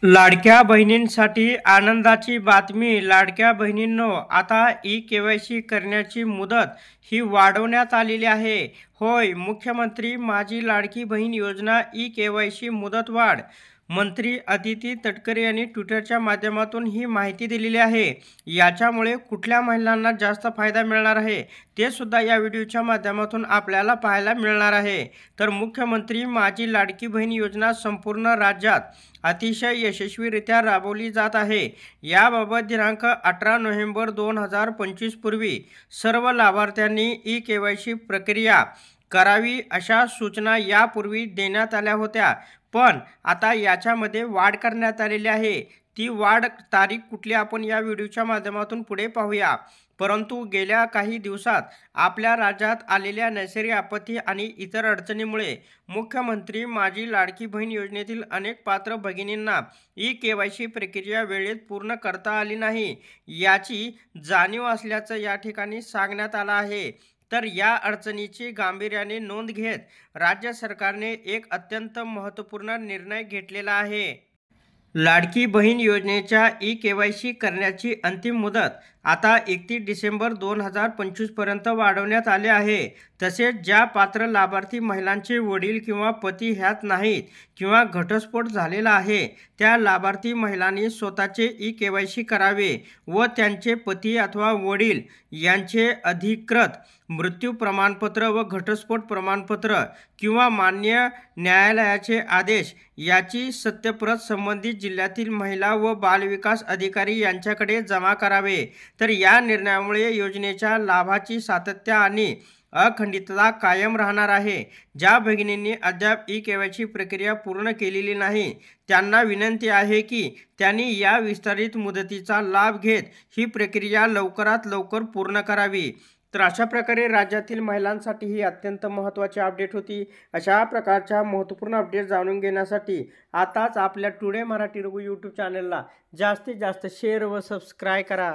लाडक्या बहिणींसाठी आनंदाची बातमी। लाडक्या बहिणींनो, आता ई-केवायसी करण्याची मुदत ही वाढवण्यात आलेली आहे। होय, मुख्यमंत्री माझी लाडकी बहीण योजना ई-केवायसी मुदतवाढ। मंत्री अदिती तटकरे यांनी ट्विटरच्या माध्यमातून ही माहिती दिलेली आहे। याच्यामुळे कुठल्या महिलांना जास्त फायदा मिळणार आहे ते सुद्धा या व्हिडिओच्या माध्यमातून आपल्याला पाहायला मिळणार आहे। तर मुख्यमंत्री माझी लाडकी बहीण योजना संपूर्ण राज्यात अतिशय यशस्वीरित्या राबवली जात आहे। याबाबत दिनांक 18 नोव्हेंबर 2025 पूर्वी सर्व लाभार्थ्यांनी ई-केवायसी प्रक्रिया करावी अशा सूचना यापूर्वी देण्यात आल्या होत्या, पण आता याच्यामध्ये वाढ करण्यात आलेली आहे। ती वाढ तारीख कुठली आपण या व्हिडिओच्या माध्यमातून पुढे पाहूया। परंतु गेल्या काही दिवसात आपल्या राज्यात आलेल्या नैसर्गिक आपत्ती आणि इतर अडचणीमुळे मुख्यमंत्री माझी लाडकी बहीण योजनेतील अनेक पात्र भगिनींना ई-केवायसी प्रक्रिया वेळेत पूर्ण करता आली नाही, याची जाणीव असल्याचं या ठिकाणी सांगण्यात आलं आहे। तर या अडचणीची गांभीर्याने नोंद घेत राज्य सरकारने एक अत्यंत महत्त्वपूर्ण निर्णय घेतलेला आहे। लाडकी बहीण योजनेच्या ई-केवायसी करण्याची अंतिम मुदत आता 31 डिसेंबर 2025 पर्यंत वाढवण्यात आले आहे। तसेच ज्या पात्र लाभार्थी महिलांचे वडील किंवा पती ह्यात नाहीत किंवा घटस्फोट झालेला आहे, त्या लाभार्थी महिलांनी स्वतःचे ई-केवायसी करावे व त्यांचे पती अथवा वडील यांचे अधिकृत मृत्यू प्रमाणपत्र व घटस्फोट प्रमाणपत्र किंवा मान्य न्यायालयाचे आदेश याची सत्यप्रत संबंधित जिल्ह्यातील महिला व बालविकास अधिकारी यांच्याकडे जमा करावे। तर या निर्णयामुळे योजनेच्या लाभाची सातत्य आणि अखंडितता कायम राहणार आहे। ज्या भगिनींनी अद्याप ई-केवायसी प्रक्रिया पूर्ण केलेली नाही, त्यांना विनंती आहे की त्यांनी या विस्तारित मुदतीचा लाभ घेत ही प्रक्रिया लवकरात लवकर पूर्ण करावी। तर अशा प्रकारे राज्यातील महिलांसाठी ही अत्यंत महत्त्वाची अपडेट होती। अशा प्रकारच्या महत्त्वपूर्ण अपडेट जाणून घेण्यासाठी आताच आपल्या टुडे मराठी रघु यूट्यूब चॅनलला जास्तीत जास्त शेअर व सबस्क्राईब करा।